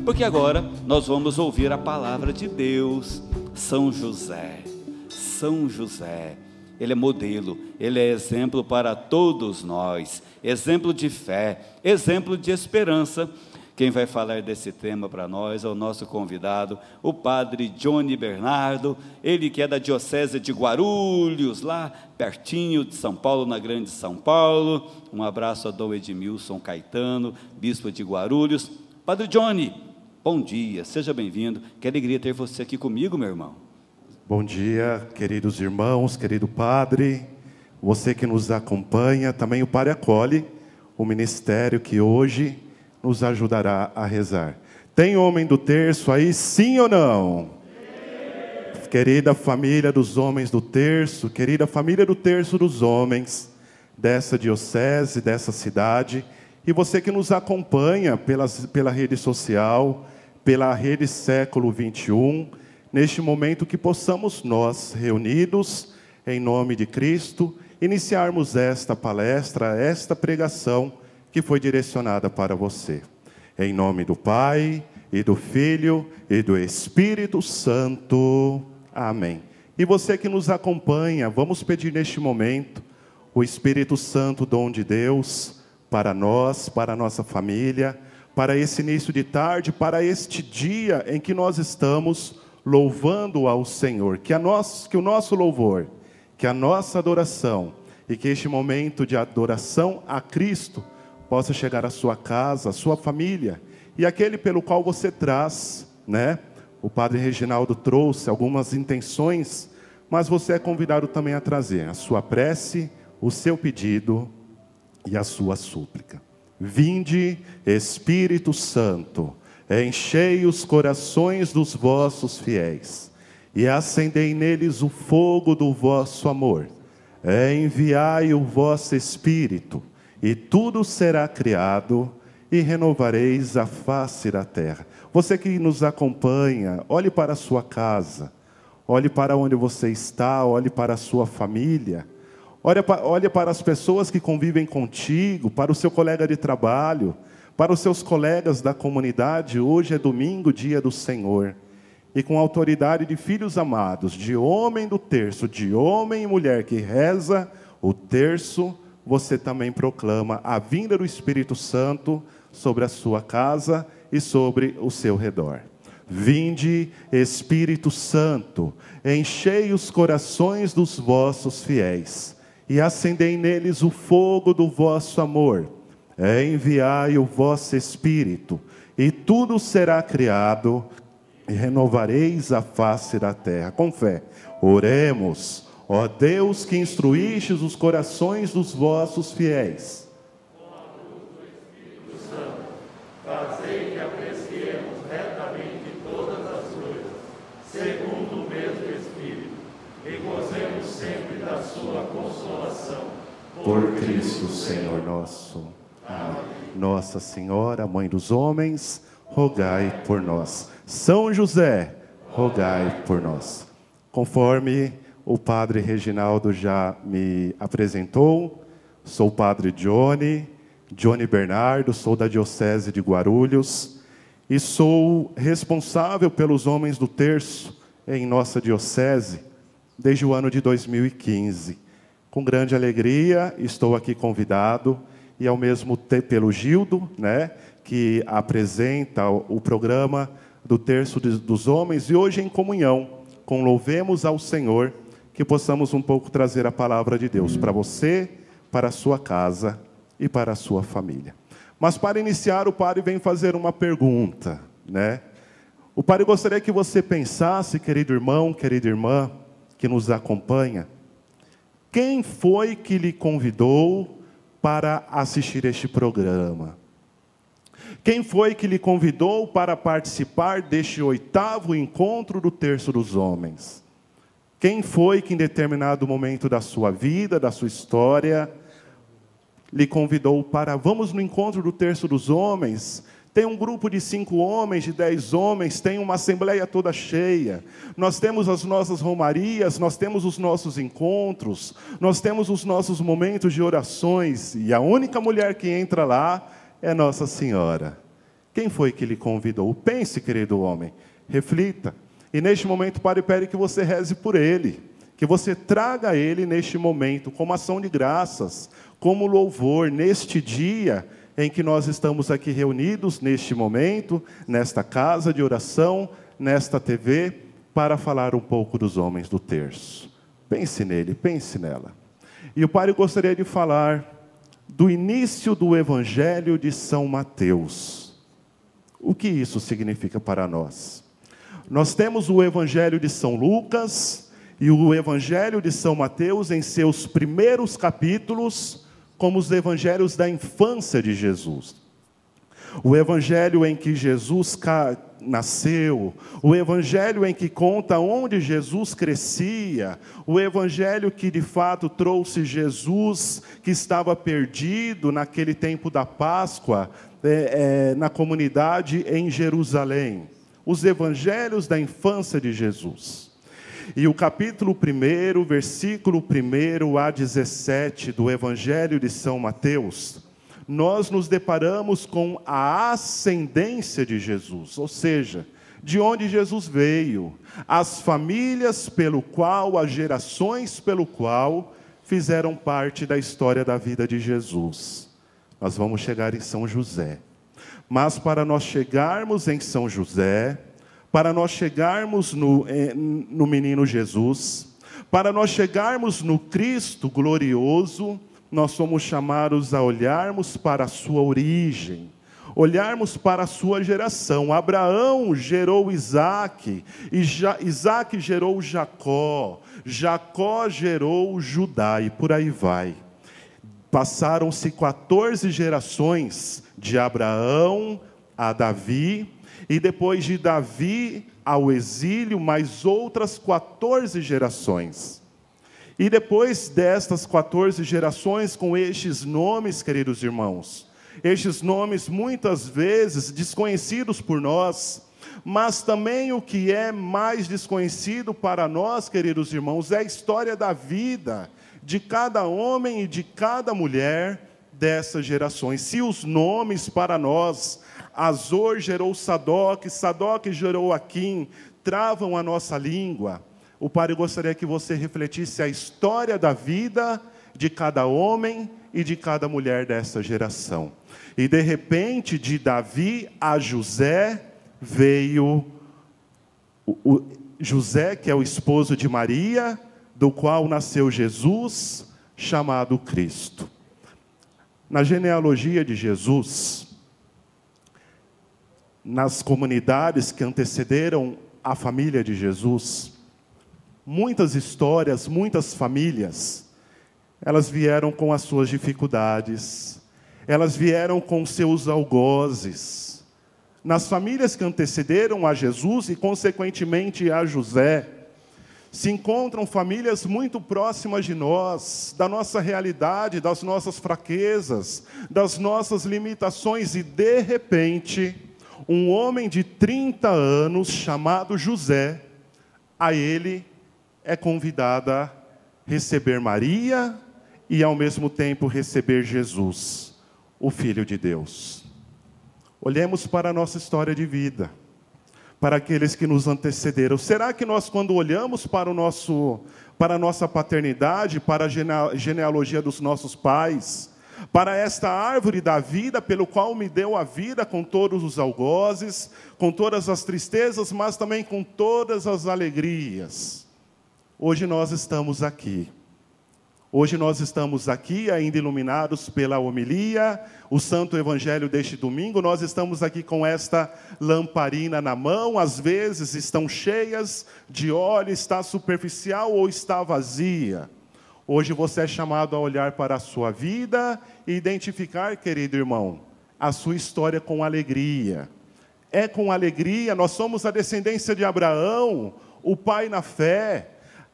porque agora nós vamos ouvir a palavra de Deus. São José, ele é modelo, ele é exemplo para todos nós, exemplo de fé, exemplo de esperança. Quem vai falar desse tema para nós é o nosso convidado, o padre Johnny Bernardo, ele que é da Diocese de Guarulhos, lá pertinho de São Paulo, na Grande São Paulo. Um abraço a Dom Edmilson Caetano, bispo de Guarulhos. Padre Johnny, bom dia, seja bem-vindo, que alegria ter você aqui comigo, meu irmão. Bom dia, queridos irmãos, querido padre, você que nos acompanha, também o Padre acolhe o ministério que hoje nos ajudará a rezar. Tem homem do terço aí, sim ou não? Sim. Querida família dos homens do terço, querida família do terço dos homens, dessa diocese, dessa cidade, e você que nos acompanha pela rede social, pela rede Século XXI, neste momento que possamos nós, reunidos em nome de Cristo, iniciarmos esta palestra, esta pregação, que foi direcionada para você. Em nome do Pai, e do Filho, e do Espírito Santo. Amém. E você que nos acompanha, vamos pedir neste momento o Espírito Santo, dom de Deus, para nós, para a nossa família, para esse início de tarde, para este dia em que nós estamos louvando ao Senhor. Que o nosso louvor, que a nossa adoração, e que este momento de adoração a Cristo possa chegar à sua casa, à sua família, e aquele pelo qual você traz, né? O Padre Reginaldo trouxe algumas intenções, mas você é convidado também a trazer a sua prece, o seu pedido e a sua súplica. Vinde, Espírito Santo, enchei os corações dos vossos fiéis, e acendei neles o fogo do vosso amor. Enviai o vosso Espírito, e tudo será criado, e renovareis a face da terra. Você que nos acompanha, olhe para a sua casa, olhe para onde você está, olhe para a sua família, olhe para as pessoas que convivem contigo, para o seu colega de trabalho, para os seus colegas da comunidade. Hoje é domingo, dia do Senhor, e com a autoridade de filhos amados, de homem do terço, de homem e mulher que reza o terço, você também proclama a vinda do Espírito Santo sobre a sua casa e sobre o seu redor. Vinde, Espírito Santo, enchei os corações dos vossos fiéis, e acendei neles o fogo do vosso amor. Enviai o vosso Espírito, e tudo será criado, e renovareis a face da terra. Com fé, oremos. Ó Deus, que instruístes os corações dos vossos fiéis, com a luz do Espírito Santo, fazei que apreciemos retamente todas as coisas, segundo o mesmo Espírito, e gozemos sempre da sua consolação. Por Cristo Senhor nosso. Amém. Nossa Senhora, Mãe dos homens, rogai por nós. São José, rogai por nós. Conforme o Padre Reginaldo já me apresentou, sou o Padre Johnny Bernardo, sou da Diocese de Guarulhos e sou responsável pelos homens do terço em nossa diocese desde o ano de 2015. Com grande alegria estou aqui convidado, e ao mesmo tempo pelo Gildo, né, que apresenta o programa do Terço dos Homens, e hoje em comunhão com Louvemos ao Senhor, que possamos um pouco trazer a palavra de Deus para você, para a sua casa e para a sua família. Mas para iniciar, o Padre vem fazer uma pergunta, né? O Padre gostaria que você pensasse, querido irmão, querida irmã, que nos acompanha, quem foi que lhe convidou para assistir este programa? Quem foi que lhe convidou para participar deste 8º encontro do Terço dos Homens? Quem foi que em determinado momento da sua vida, da sua história, lhe convidou para, vamos no encontro do Terço dos Homens? Tem um grupo de 5 homens, de 10 homens, tem uma assembleia toda cheia. Nós temos as nossas romarias, nós temos os nossos encontros, nós temos os nossos momentos de orações, e a única mulher que entra lá é Nossa Senhora. Quem foi que lhe convidou? Pense, querido homem, reflita. E neste momento, o Padre pede que você reze por ele, que você traga ele neste momento, como ação de graças, como louvor, neste dia em que nós estamos aqui reunidos, neste momento, nesta casa de oração, nesta TV, para falar um pouco dos homens do terço. Pense nele, pense nela. E o Padre gostaria de falar do início do Evangelho de São Mateus. O que isso significa para nós? Nós temos o Evangelho de São Lucas e o Evangelho de São Mateus em seus primeiros capítulos, como os evangelhos da infância de Jesus. O evangelho em que Jesus nasceu, o evangelho em que conta onde Jesus crescia, o evangelho que de fato trouxe Jesus, que estava perdido naquele tempo da Páscoa, na comunidade em Jerusalém. Os evangelhos da infância de Jesus. E o capítulo 1, versículo 1 a 17 do Evangelho de São Mateus, nós nos deparamos com a ascendência de Jesus, ou seja, de onde Jesus veio, as famílias pelo qual, as gerações pelo qual fizeram parte da história da vida de Jesus. Nós vamos chegar em São José. Mas para nós chegarmos em São José, para nós chegarmos no menino Jesus, para nós chegarmos no Cristo glorioso, nós somos chamados a olharmos para a sua origem, olharmos para a sua geração. Abraão gerou Isaque, e Isaque gerou Jacó, Jacó gerou Judá, e por aí vai. Passaram-se 14 gerações de Abraão a Davi, e depois de Davi ao exílio, mais outras 14 gerações. E depois destas 14 gerações, com estes nomes, queridos irmãos, estes nomes muitas vezes desconhecidos por nós, mas também o que é mais desconhecido para nós, queridos irmãos, é a história da vida de cada homem e de cada mulher dessas gerações. Se os nomes para nós, Azor gerou Sadoc, Sadoc gerou Aquim, travam a nossa língua, o Padre gostaria que você refletisse a história da vida de cada homem e de cada mulher dessa geração. E de repente, de Davi a José, veio José, que é o esposo de Maria, do qual nasceu Jesus, chamado Cristo. Na genealogia de Jesus, nas comunidades que antecederam a família de Jesus, muitas histórias, muitas famílias, elas vieram com as suas dificuldades, elas vieram com seus algozes. Nas famílias que antecederam a Jesus e, consequentemente, a José, se encontram famílias muito próximas de nós, da nossa realidade, das nossas fraquezas, das nossas limitações, e, de repente, um homem de 30 anos, chamado José, a ele é convidado a receber Maria e, ao mesmo tempo, receber Jesus, o Filho de Deus. Olhemos para a nossa história de vida, para aqueles que nos antecederam. Será que nós, quando olhamos para a nossa paternidade, para a genealogia dos nossos pais, para esta árvore da vida, pelo qual me deu a vida, com todos os algozes, com todas as tristezas, mas também com todas as alegrias, hoje nós estamos aqui. Hoje nós estamos aqui, ainda iluminados pela homilia, o Santo Evangelho deste domingo. Nós estamos aqui com esta lamparina na mão, às vezes estão cheias de óleo, está superficial ou está vazia. Hoje você é chamado a olhar para a sua vida e identificar, querido irmão, a sua história com alegria. É com alegria, nós somos a descendência de Abraão, o pai na fé.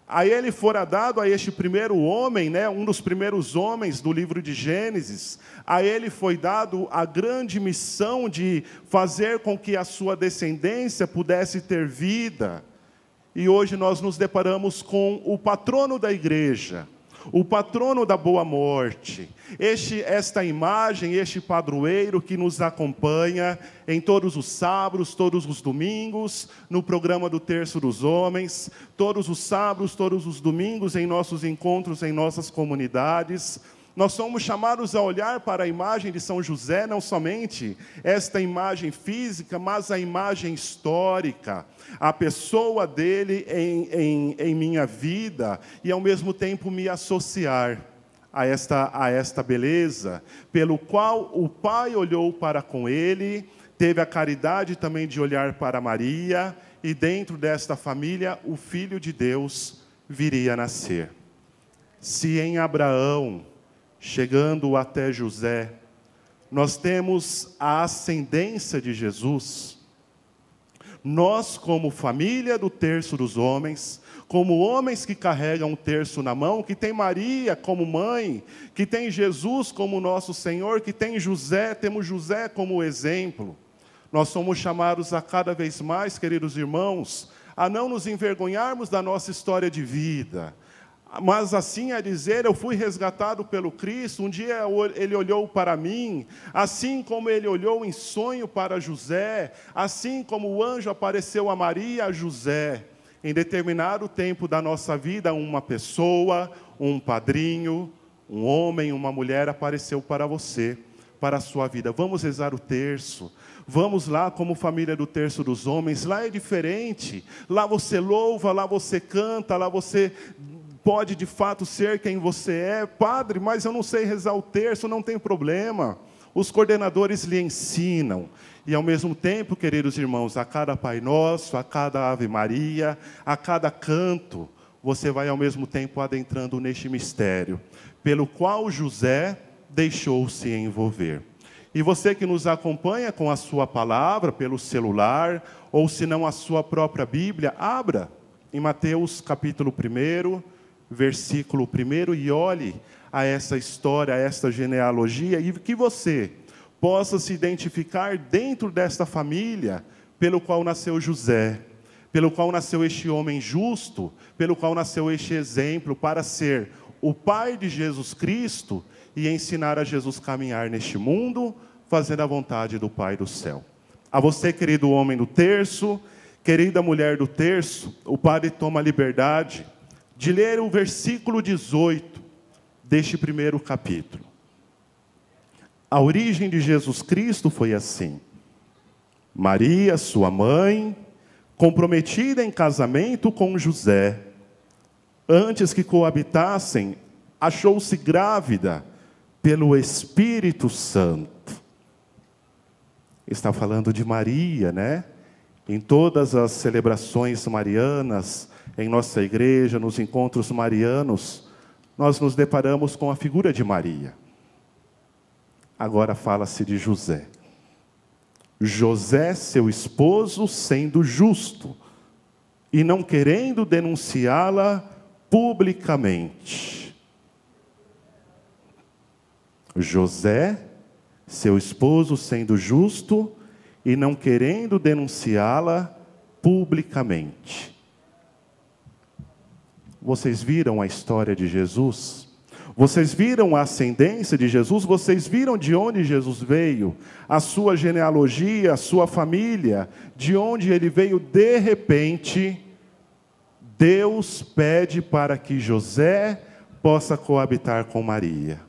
A ele fora dado, a este primeiro homem, um dos primeiros homens do livro de Gênesis, a ele foi dado a grande missão de fazer com que a sua descendência pudesse ter vida. E hoje nós nos deparamos com o patrono da igreja, o patrono da boa morte, esta imagem, este padroeiro que nos acompanha em todos os sábados, todos os domingos, no programa do Terço dos Homens, todos os sábados, todos os domingos, em nossos encontros, em nossas comunidades. Nós somos chamados a olhar para a imagem de São José, não somente esta imagem física, mas a imagem histórica, a pessoa dele em minha vida, e ao mesmo tempo me associar a esta beleza, pelo qual o Pai olhou para com ele, teve a caridade também de olhar para Maria, e dentro desta família o Filho de Deus viria a nascer. Se em Abraão, chegando até José, nós temos a ascendência de Jesus, nós, como família do Terço dos Homens, como homens que carregam o terço na mão, que tem Maria como mãe, que tem Jesus como nosso Senhor, que tem José, temos José como exemplo, nós somos chamados a cada vez mais, queridos irmãos, a não nos envergonharmos da nossa história de vida, mas assim a dizer, eu fui resgatado pelo Cristo, um dia ele olhou para mim, assim como ele olhou em sonho para José, assim como o anjo apareceu a Maria e a José, em determinado tempo da nossa vida, uma pessoa, um padrinho, um homem, uma mulher apareceu para você, para a sua vida. Vamos rezar o terço. Vamos lá como família do Terço dos Homens. Lá é diferente. Lá você louva, lá você canta, lá você pode de fato ser quem você é. Padre, mas eu não sei rezar o terço, não tem problema. Os coordenadores lhe ensinam. E ao mesmo tempo, queridos irmãos, a cada Pai Nosso, a cada Ave Maria, a cada canto, você vai ao mesmo tempo adentrando neste mistério, pelo qual José deixou-se envolver. E você que nos acompanha com a sua palavra, pelo celular, ou se não a sua própria Bíblia, abra em Mateus capítulo 1, versículo 1, e olhe a essa história, a esta genealogia, e que você possa se identificar dentro desta família, pelo qual nasceu José, pelo qual nasceu este homem justo, pelo qual nasceu este exemplo, para ser o pai de Jesus Cristo, e ensinar a Jesus caminhar neste mundo, fazendo a vontade do Pai do céu. A você, querido homem do terço, querida mulher do terço, o Padre toma a liberdade de ler o versículo 18 deste primeiro capítulo. A origem de Jesus Cristo foi assim: Maria, sua mãe, comprometida em casamento com José, antes que coabitassem, achou-se grávida pelo Espírito Santo. Está falando de Maria, né? Em todas as celebrações marianas, em nossa igreja, nos encontros marianos, nós nos deparamos com a figura de Maria. Agora fala-se de José. José, seu esposo, sendo justo e não querendo denunciá-la publicamente. José, seu esposo, sendo justo e não querendo denunciá-la publicamente. Vocês viram a história de Jesus? Vocês viram a ascendência de Jesus? Vocês viram de onde Jesus veio? A sua genealogia, a sua família, de onde ele veio? De repente, Deus pede para que José possa coabitar com Maria,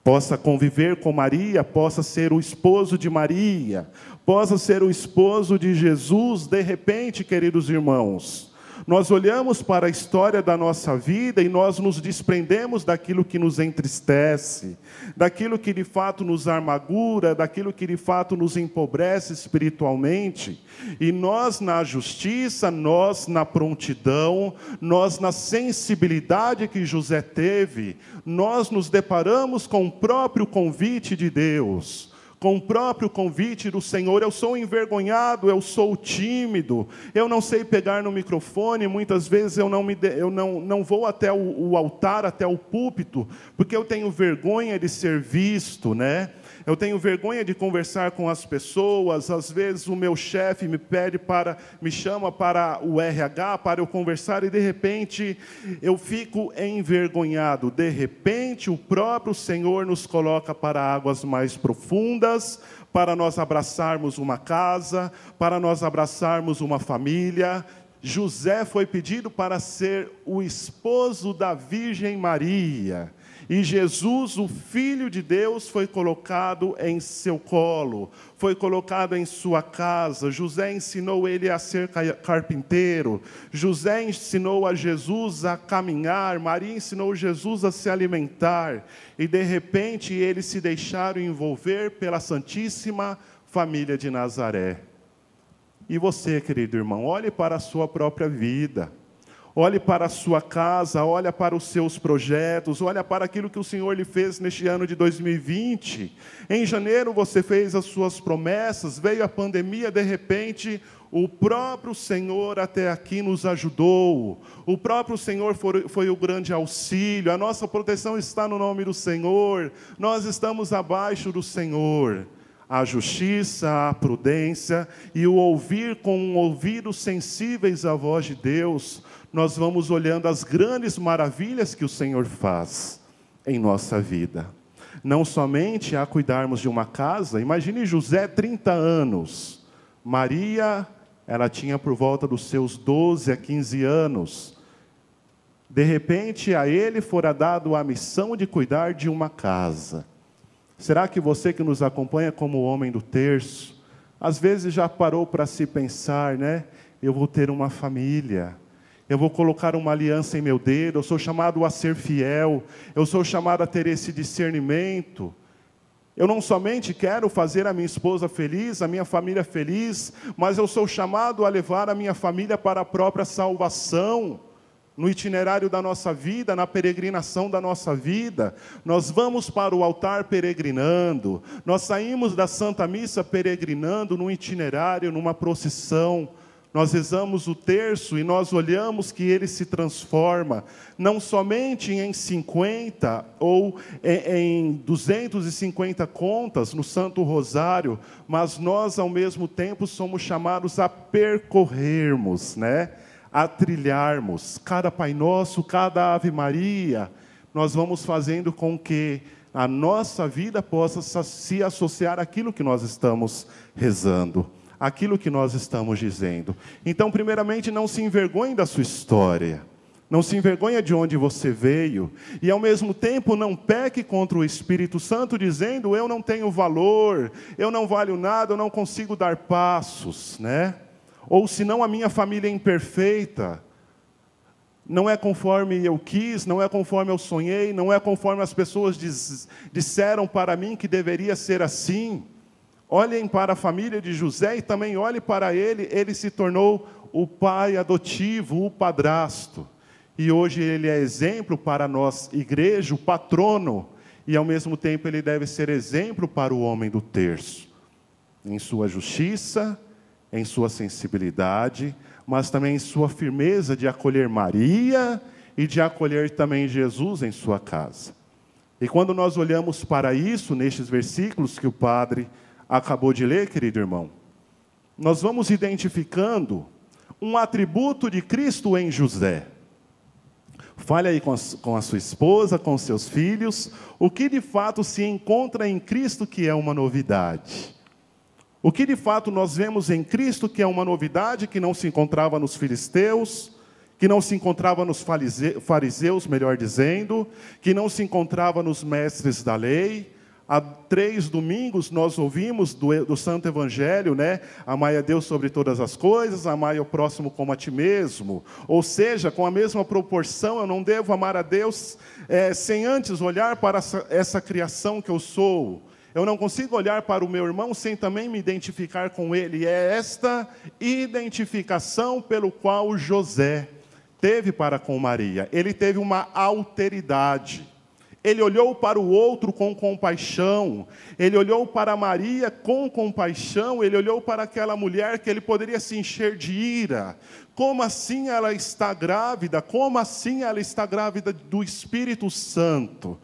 possa conviver com Maria, possa ser o esposo de Maria, possa ser o esposo de Jesus. De repente, queridos irmãos, nós olhamos para a história da nossa vida e nós nos desprendemos daquilo que nos entristece, daquilo que de fato nos amargura, daquilo que de fato nos empobrece espiritualmente, e nós na justiça, nós na prontidão, nós na sensibilidade que José teve, nós nos deparamos com o próprio convite de Deus, com o próprio convite do Senhor. Eu sou envergonhado, eu sou tímido, eu não sei pegar no microfone, muitas vezes eu não vou até o altar, até o púlpito, porque eu tenho vergonha de ser visto, né? eu tenho vergonha de conversar com as pessoas, às vezes o meu chefe me chama para o RH, para eu conversar, e de repente eu fico envergonhado. De repente o próprio Senhor nos coloca para águas mais profundas, para nós abraçarmos uma casa, para nós abraçarmos uma família. José foi pedido para ser o esposo da Virgem Maria. E Jesus, o Filho de Deus, foi colocado em seu colo, foi colocado em sua casa. José ensinou ele a ser carpinteiro. José ensinou a Jesus a caminhar. Maria ensinou Jesus a se alimentar. E de repente eles se deixaram envolver pela Santíssima Família de Nazaré. E você, querido irmão, olhe para a sua própria vida. Olhe para a sua casa, olhe para os seus projetos, olhe para aquilo que o Senhor lhe fez neste ano de 2020. Em janeiro você fez as suas promessas, veio a pandemia, de repente o próprio Senhor até aqui nos ajudou. O próprio Senhor foi o grande auxílio. A nossa proteção está no nome do Senhor. Nós estamos abaixo do Senhor. A justiça, a prudência e o ouvir com ouvidos sensíveis à voz de Deus, nós vamos olhando as grandes maravilhas que o Senhor faz em nossa vida. Não somente a cuidarmos de uma casa, imagine José, 30 anos. Maria, ela tinha por volta dos seus 12 a 15 anos. De repente, a ele fora dado a missão de cuidar de uma casa. Será que você que nos acompanha como homem do terço, às vezes já parou para se pensar, né? Eu vou ter uma família, eu vou colocar uma aliança em meu dedo, eu sou chamado a ser fiel, eu sou chamado a ter esse discernimento. Eu não somente quero fazer a minha esposa feliz, a minha família feliz, mas eu sou chamado a levar a minha família para a própria salvação. No itinerário da nossa vida, na peregrinação da nossa vida, nós vamos para o altar peregrinando, nós saímos da Santa Missa peregrinando num itinerário, numa procissão. Nós rezamos o terço e nós olhamos que ele se transforma, não somente em 50 ou em 250 contas no Santo Rosário, mas nós ao mesmo tempo somos chamados a percorrermos, né? A trilharmos cada Pai Nosso, cada Ave Maria. Nós vamos fazendo com que a nossa vida possa se associar àquilo que nós estamos rezando, aquilo que nós estamos dizendo. Então, primeiramente, não se envergonhe da sua história, não se envergonhe de onde você veio, e ao mesmo tempo não peque contra o Espírito Santo, dizendo, eu não tenho valor, eu não valho nada, eu não consigo dar passos, né? Ou senão a minha família é imperfeita, não é conforme eu quis, não é conforme eu sonhei, não é conforme as pessoas disseram para mim que deveria ser assim. Olhem para a família de José e também olhem para ele. Ele se tornou o pai adotivo, o padrasto. E hoje ele é exemplo para nós, igreja, o patrono. E ao mesmo tempo ele deve ser exemplo para o homem do terço. Em sua justiça, em sua sensibilidade, mas também em sua firmeza de acolher Maria e de acolher também Jesus em sua casa. E quando nós olhamos para isso, nestes versículos que o padre acabou de ler, querido irmão, nós vamos identificando um atributo de Cristo em José. Fale aí com a sua esposa, com os seus filhos, o que de fato se encontra em Cristo que é uma novidade. O que de fato nós vemos em Cristo que é uma novidade que não se encontrava nos filisteus, que não se encontrava nos fariseus, melhor dizendo, que não se encontrava nos mestres da lei. Há 3 domingos nós ouvimos do Santo Evangelho, né? Amai a Deus sobre todas as coisas, amai ao próximo como a ti mesmo. Ou seja, com a mesma proporção, eu não devo amar a Deus sem antes olhar para essa criação que eu sou. Eu não consigo olhar para o meu irmão sem também me identificar com ele. É esta identificação pelo qual José teve para com Maria. Ele teve uma alteridade. Ele olhou para o outro com compaixão. Ele olhou para Maria com compaixão. Ele olhou para aquela mulher que ele poderia se encher de ira. Como assim ela está grávida? Como assim ela está grávida do Espírito Santo?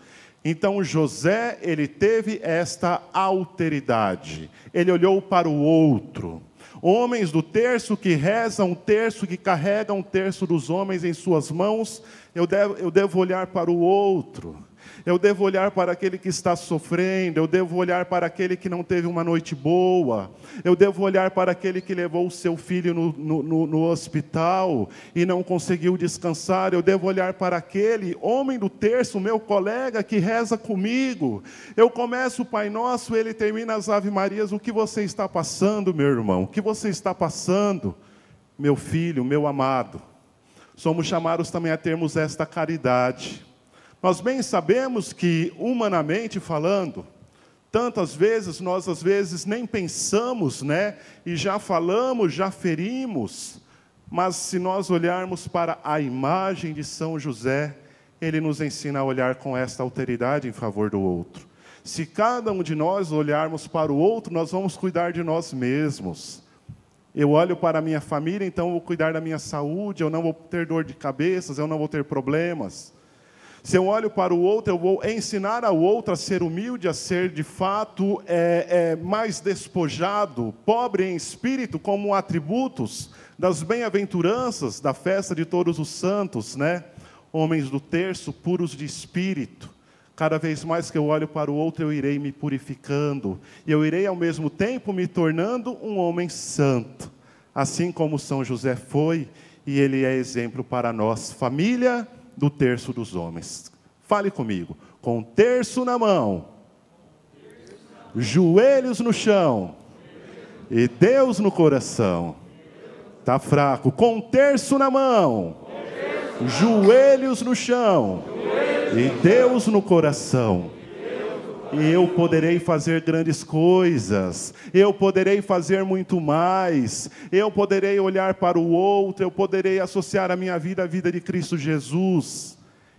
Então José, ele teve esta alteridade. Ele olhou para o outro. Homens do terço que rezam um terço, que carregam um terço dos homens em suas mãos, eu devo olhar para o outro. Eu devo olhar para aquele que está sofrendo, eu devo olhar para aquele que não teve uma noite boa, eu devo olhar para aquele que levou o seu filho no hospital e não conseguiu descansar, eu devo olhar para aquele homem do terço, meu colega que reza comigo. Eu começo o Pai Nosso, ele termina as Ave Marias. O que você está passando, meu irmão? O que você está passando, meu filho, meu amado? Somos chamados também a termos esta caridade. Nós bem sabemos que, humanamente falando, tantas vezes, nós às vezes nem pensamos, né? E já falamos, já ferimos. Mas se nós olharmos para a imagem de São José, ele nos ensina a olhar com esta alteridade em favor do outro. Se cada um de nós olharmos para o outro, nós vamos cuidar de nós mesmos. Eu olho para a minha família, então eu vou cuidar da minha saúde, eu não vou ter dor de cabeça, eu não vou ter problemas. Se eu olho para o outro, eu vou ensinar ao outro a ser humilde, a ser de fato mais despojado, pobre em espírito, como atributos das bem-aventuranças da festa de todos os santos, né? Homens do terço, puros de espírito. Cada vez mais que eu olho para o outro, eu irei me purificando. E eu irei, ao mesmo tempo, me tornando um homem santo. Assim como São José foi, e ele é exemplo para nós, família do terço dos homens. Fale comigo. Com terço na mão, joelhos no chão e Deus no coração. Está fraco. Com terço na mão, joelhos no chão e Deus no coração. E eu poderei fazer grandes coisas, eu poderei fazer muito mais, eu poderei olhar para o outro, eu poderei associar a minha vida à vida de Cristo Jesus.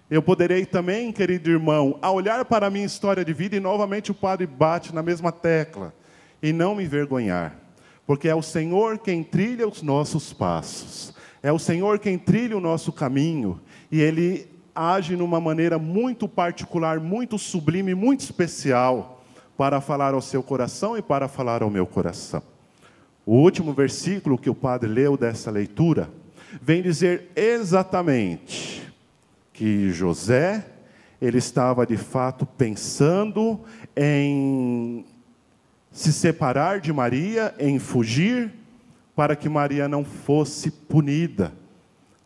Eu poderei também, querido irmão, a olhar para a minha história de vida, e novamente o Padre bate na mesma tecla, e não me envergonhar, porque é o Senhor quem trilha os nossos passos, é o Senhor quem trilha o nosso caminho, e Ele age numa maneira muito particular, muito sublime, muito especial, para falar ao seu coração e para falar ao meu coração. O último versículo que o padre leu dessa leitura, vem dizer exatamente que José, ele estava de fato pensando em se separar de Maria, em fugir, para que Maria não fosse punida.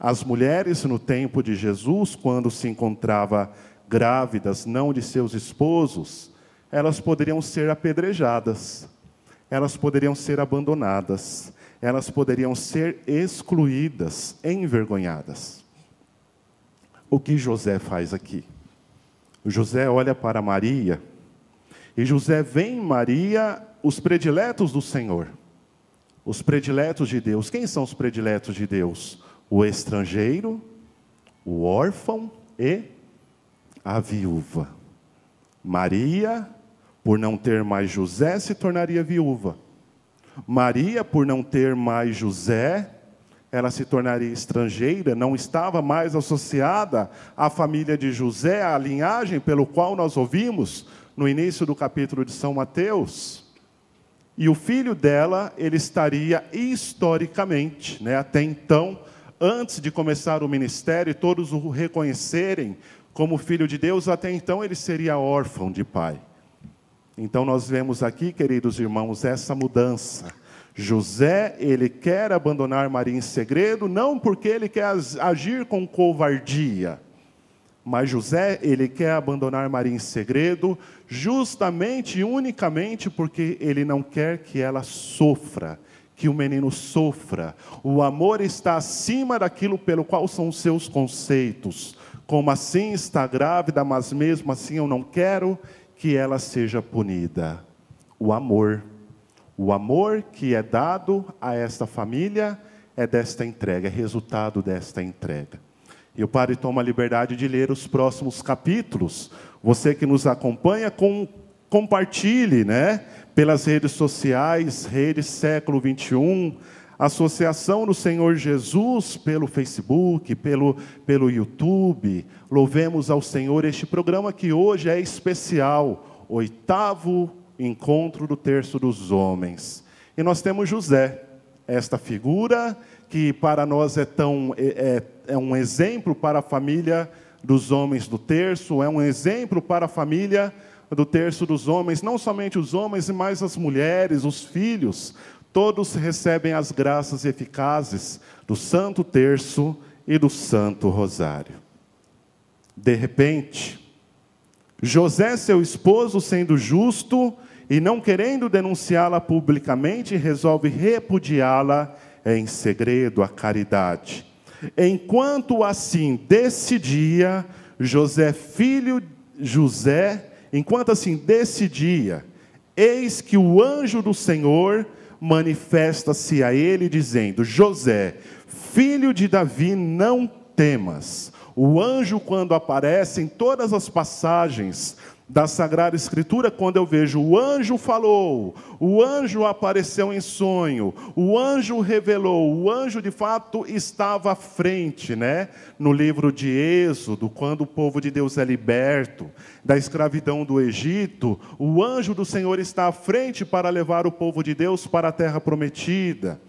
As mulheres no tempo de Jesus, quando se encontravam grávidas, não de seus esposos, elas poderiam ser apedrejadas, elas poderiam ser abandonadas, elas poderiam ser excluídas, envergonhadas. O que José faz aqui? José olha para Maria, e José vê em Maria os prediletos do Senhor, os prediletos de Deus. Quem são os prediletos de Deus? O estrangeiro, o órfão e a viúva. Maria, por não ter mais José, se tornaria viúva. Maria, por não ter mais José, ela se tornaria estrangeira, não estava mais associada à família de José, à linhagem pelo qual nós ouvimos no início do capítulo de São Mateus. E o filho dela, ele estaria historicamente, né, até então, antes de começar o ministério e todos o reconhecerem como filho de Deus, até então ele seria órfão de pai. Então nós vemos aqui, queridos irmãos, essa mudança. José, ele quer abandonar Maria em segredo, não porque ele quer agir com covardia, mas José, ele quer abandonar Maria em segredo, justamente e unicamente porque ele não quer que ela sofra, que o menino sofra. O amor está acima daquilo pelo qual são os seus conceitos. Como assim está grávida, mas mesmo assim eu não quero que ela seja punida. O amor que é dado a esta família é desta entrega, é resultado desta entrega. E o padre toma a liberdade de ler os próximos capítulos. Você que nos acompanha, compartilhe, né? Pelas redes sociais, Rede Século XXI, Associação do Senhor Jesus pelo Facebook, pelo YouTube. Louvemos ao Senhor este programa que hoje é especial, 8º encontro do Terço dos Homens. E nós temos José, esta figura que para nós é um exemplo para a família dos homens do terço, é um exemplo para a família do Terço dos Homens, não somente os homens, mas as mulheres, os filhos. Todos recebem as graças eficazes do Santo Terço e do Santo Rosário. De repente, José, seu esposo, sendo justo e não querendo denunciá-la publicamente, resolve repudiá-la em segredo, a caridade. Enquanto assim decidia, eis que o anjo do Senhor manifesta-se a ele, dizendo: José, filho de Davi, não temas. O anjo, quando aparece em todas as passagens da Sagrada Escritura, quando eu vejo o anjo falou, o anjo apareceu em sonho, o anjo revelou, o anjo de fato estava à frente, né? No livro de Êxodo, quando o povo de Deus é liberto da escravidão do Egito, o anjo do Senhor está à frente para levar o povo de Deus para a terra prometida.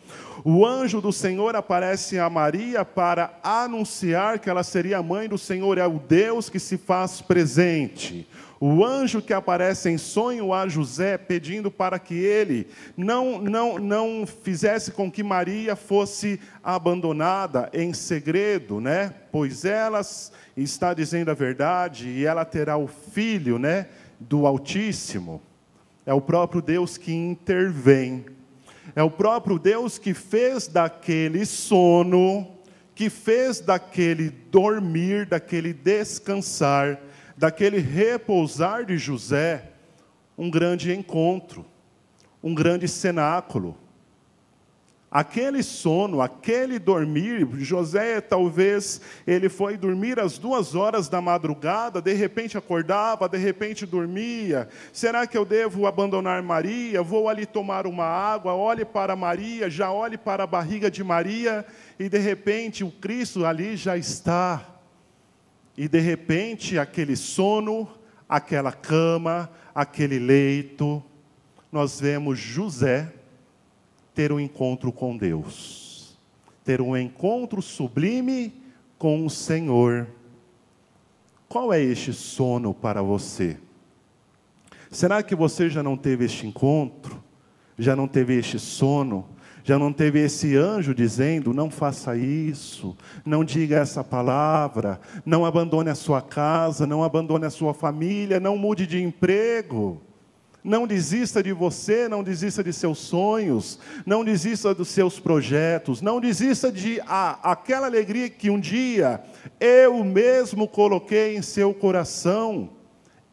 O anjo do Senhor aparece a Maria para anunciar que ela seria a mãe do Senhor, é o Deus que se faz presente. O anjo que aparece em sonho a José, pedindo para que ele não fizesse com que Maria fosse abandonada em segredo, né? Pois ela está dizendo a verdade e ela terá o filho, né, do Altíssimo. É o próprio Deus que intervém. É o próprio Deus que fez daquele sono, que fez daquele dormir, daquele descansar, daquele repousar de José, um grande encontro, um grande cenáculo. Aquele sono, aquele dormir, José talvez ele foi dormir às 2 horas da madrugada, de repente acordava, de repente dormia. Será que eu devo abandonar Maria? Vou ali tomar uma água, olhe para Maria, já olhe para a barriga de Maria, e de repente o Cristo ali já está. E de repente aquele sono, aquela cama, aquele leito, nós vemos José ter um encontro com Deus, ter um encontro sublime com o Senhor. Qual é este sono para você? Será que você já não teve este encontro? Já não teve este sono? Já não teve esse anjo dizendo: não faça isso, não diga essa palavra, não abandone a sua casa, não abandone a sua família, não mude de emprego? Não desista de você, não desista de seus sonhos, não desista dos seus projetos, não desista de aquela alegria que um dia eu mesmo coloquei em seu coração,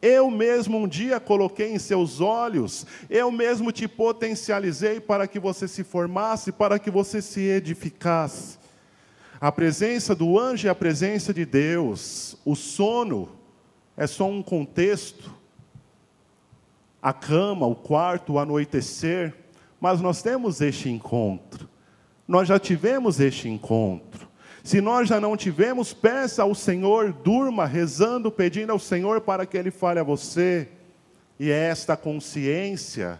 eu mesmo um dia coloquei em seus olhos, eu mesmo te potencializei para que você se formasse, para que você se edificasse. A presença do anjo é a presença de Deus. O sono é só um contexto. A cama, o quarto, o anoitecer, mas nós temos este encontro. Nós já tivemos este encontro. Se nós já não tivemos, peça ao Senhor, durma rezando, pedindo ao Senhor para que Ele fale a você. E é esta consciência,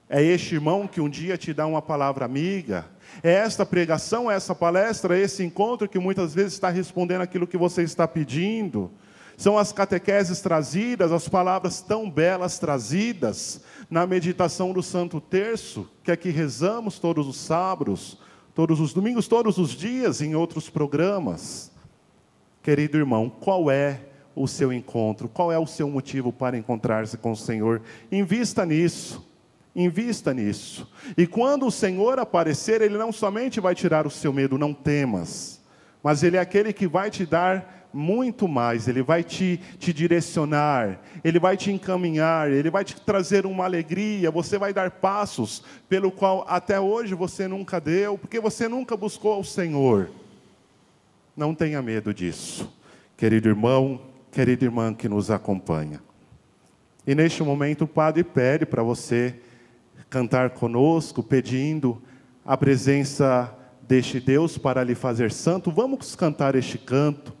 é este irmão que um dia te dá uma palavra amiga, é esta pregação, é essa palestra, é esse encontro que muitas vezes está respondendo aquilo que você está pedindo. São as catequeses trazidas, as palavras tão belas trazidas na meditação do Santo Terço, que aqui rezamos todos os sábados, todos os domingos, todos os dias, em outros programas. Querido irmão, qual é o seu encontro? Qual é o seu motivo para encontrar-se com o Senhor? Invista nisso. Invista nisso. E quando o Senhor aparecer, Ele não somente vai tirar o seu medo, não temas, mas Ele é aquele que vai te dar muito mais. Ele vai te direcionar, Ele vai te encaminhar, Ele vai te trazer uma alegria, você vai dar passos pelo qual até hoje você nunca deu, porque você nunca buscou o Senhor. Não tenha medo disso, querido irmão, querida irmã que nos acompanha. E neste momento o Padre pede para você cantar conosco, pedindo a presença deste Deus para lhe fazer santo. Vamos cantar este canto.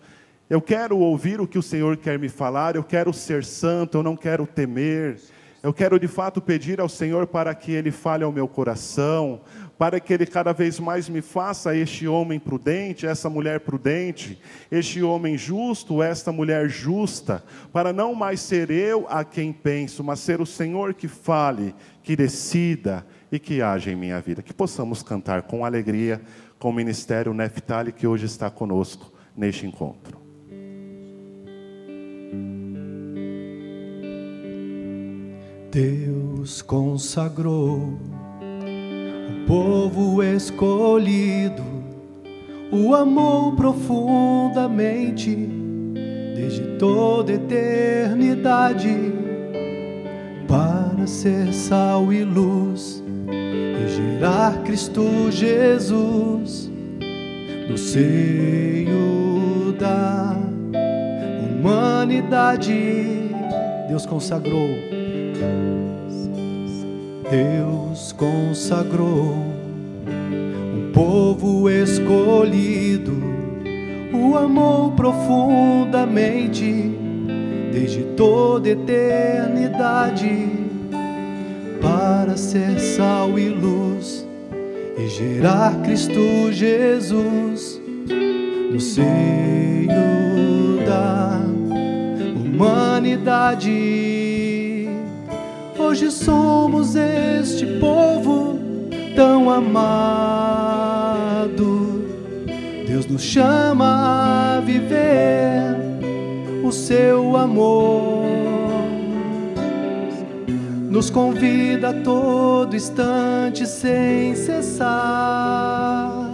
Eu quero ouvir o que o Senhor quer me falar, eu quero ser santo, eu não quero temer. Eu quero de fato pedir ao Senhor para que Ele fale ao meu coração, para que Ele cada vez mais me faça este homem prudente, essa mulher prudente, este homem justo, esta mulher justa, para não mais ser eu a quem penso, mas ser o Senhor que fale, que decida e que haja em minha vida. Que possamos cantar com alegria, com o Ministério Neftali que hoje está conosco neste encontro. Deus consagrou o povo escolhido, o amou profundamente, desde toda eternidade, para ser sal e luz, e gerar Cristo Jesus, no seio da humanidade. Deus consagrou. Deus consagrou um povo escolhido, o amou profundamente, desde toda eternidade, para ser sal e luz, e gerar Cristo Jesus, no seio da humanidade. Hoje somos este povo tão amado. Deus nos chama a viver o seu amor. Nos convida a todo instante sem cessar,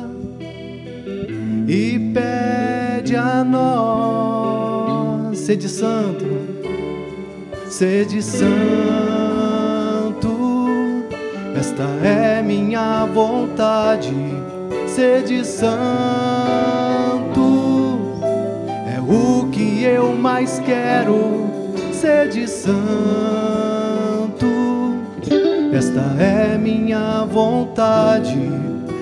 e pede a nós: sede santo, sede santo. Esta é minha vontade, sede santo. É o que eu mais quero, sede santo. Esta é minha vontade,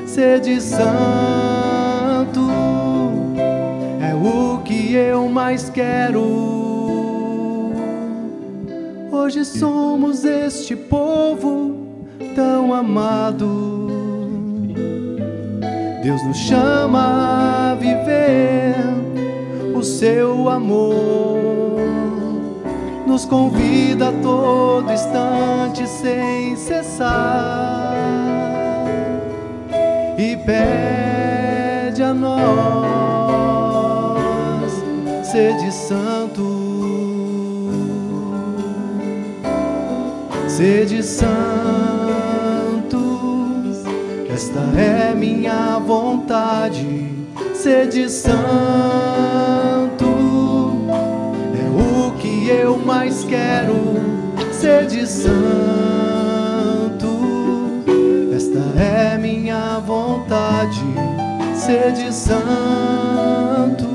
sede santo. É o que eu mais quero. Hoje somos este povo tão amado. Deus nos chama a viver o seu amor. Nos convida a todo instante sem cessar, e pede a nós: sede santo, sede santos. Esta é minha vontade, sede santo. É o que eu mais quero, sede santo. Esta é minha vontade, sede santo.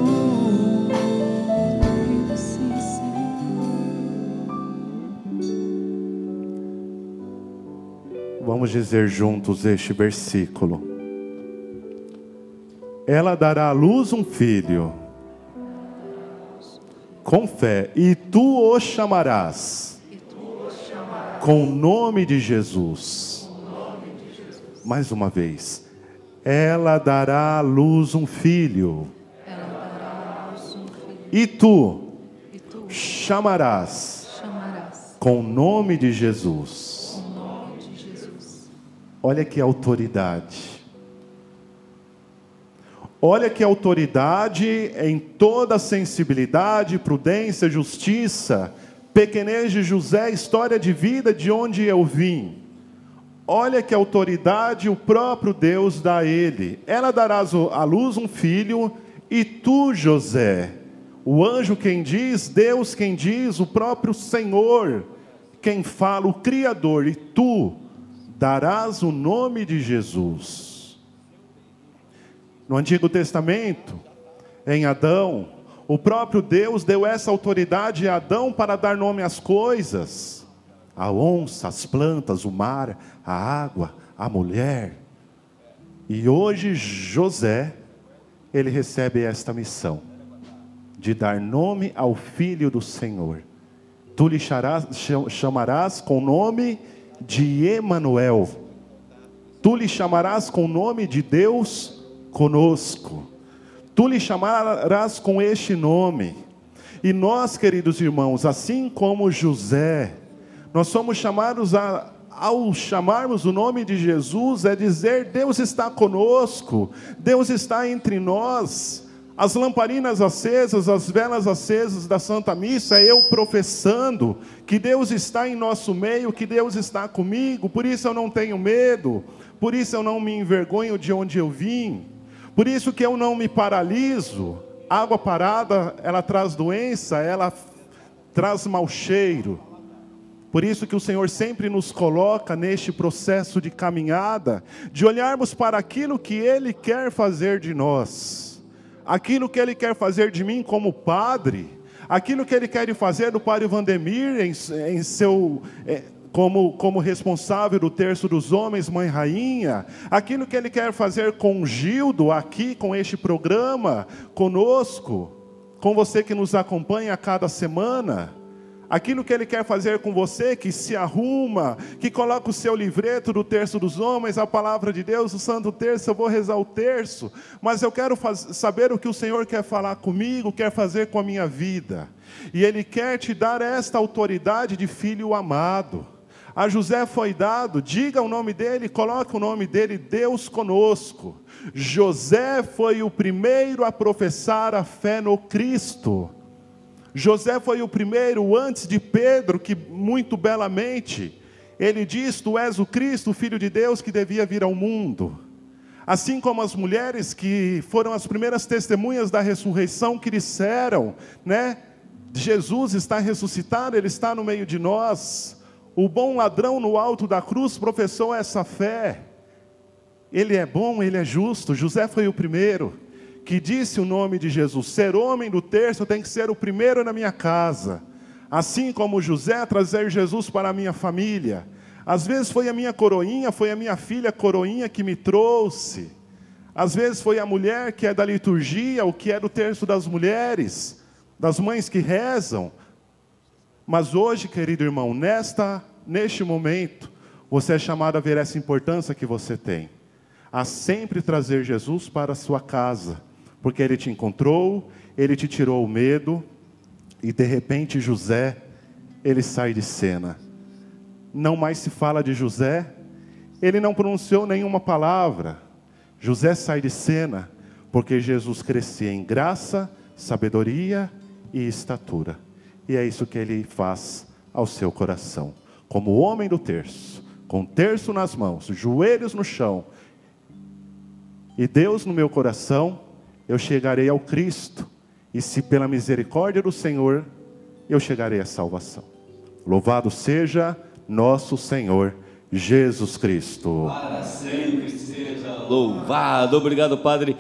Vamos dizer juntos este versículo. Ela dará à luz um filho, com fé, e tu o chamarás com o nome de Jesus. Mais uma vez. Ela dará à luz um filho, e tu chamarás com o nome de Jesus. Olha que autoridade. Olha que autoridade em toda a sensibilidade, prudência, justiça, pequenez de José, história de vida de onde eu vim. Olha que autoridade o próprio Deus dá a ele. Ela dará à luz um filho, e tu, José, o anjo quem diz, Deus quem diz, o próprio Senhor quem fala, o Criador, e tu darás o nome de Jesus. No Antigo Testamento, em Adão, o próprio Deus deu essa autoridade a Adão para dar nome às coisas: a onça, as plantas, o mar, a água, a mulher. E hoje José, ele recebe esta missão de dar nome ao Filho do Senhor. Tu lhe chamarás com o nome de Emanuel. Tu lhe chamarás com o nome de Deus conosco. Tu lhe chamarás com este nome. E nós, queridos irmãos, assim como José, nós somos chamados ao chamarmos o nome de Jesus, é dizer: Deus está conosco, Deus está entre nós. As lamparinas acesas, as velas acesas da Santa Missa, é eu professando que Deus está em nosso meio, que Deus está comigo. Por isso eu não tenho medo, por isso eu não me envergonho de onde eu vim, por isso que eu não me paraliso. Água parada, ela traz doença, ela traz mau cheiro. Por isso que o Senhor sempre nos coloca neste processo de caminhada, de olharmos para aquilo que Ele quer fazer de nós. Aquilo que Ele quer fazer de mim como padre, aquilo que Ele quer fazer do Padre Vandemir como responsável do terço dos homens, mãe rainha, aquilo que Ele quer fazer com Gildo aqui, com este programa, conosco, com você que nos acompanha a cada semana. Aquilo que Ele quer fazer com você, que se arruma, que coloca o seu livreto do terço dos homens, a palavra de Deus, o santo terço. Eu vou rezar o terço, mas eu quero saber o que o Senhor quer falar comigo, quer fazer com a minha vida. E Ele quer te dar esta autoridade de filho amado. A José foi dado, diga o nome dele, coloque o nome dele, Deus conosco. José foi o primeiro a professar a fé no Cristo. José foi o primeiro, antes de Pedro, que muito belamente, ele diz: tu és o Cristo, o Filho de Deus, que devia vir ao mundo. Assim como as mulheres que foram as primeiras testemunhas da ressurreição, que disseram, né? Jesus está ressuscitado, Ele está no meio de nós. O bom ladrão no alto da cruz professou essa fé. Ele é bom, Ele é justo. José foi o primeiro que disse o nome de Jesus. Ser homem do terço tem que ser o primeiro na minha casa. Assim como José, trazer Jesus para a minha família. Às vezes foi a minha coroinha, foi a minha filha coroinha que me trouxe. Às vezes foi a mulher que é da liturgia, o que é do terço das mulheres, das mães que rezam. Mas hoje, querido irmão, neste momento, você é chamado a ver essa importância que você tem. A sempre trazer Jesus para a sua casa. Porque Ele te encontrou, Ele te tirou o medo, e de repente José, ele sai de cena. Não mais se fala de José, ele não pronunciou nenhuma palavra. José sai de cena, porque Jesus crescia em graça, sabedoria e estatura. E é isso que Ele faz ao seu coração. Como homem do terço, com o terço nas mãos, joelhos no chão, e Deus no meu coração, eu chegarei ao Cristo, e se pela misericórdia do Senhor, eu chegarei à salvação. Louvado seja nosso Senhor Jesus Cristo. Para sempre seja louvado. Obrigado, Padre.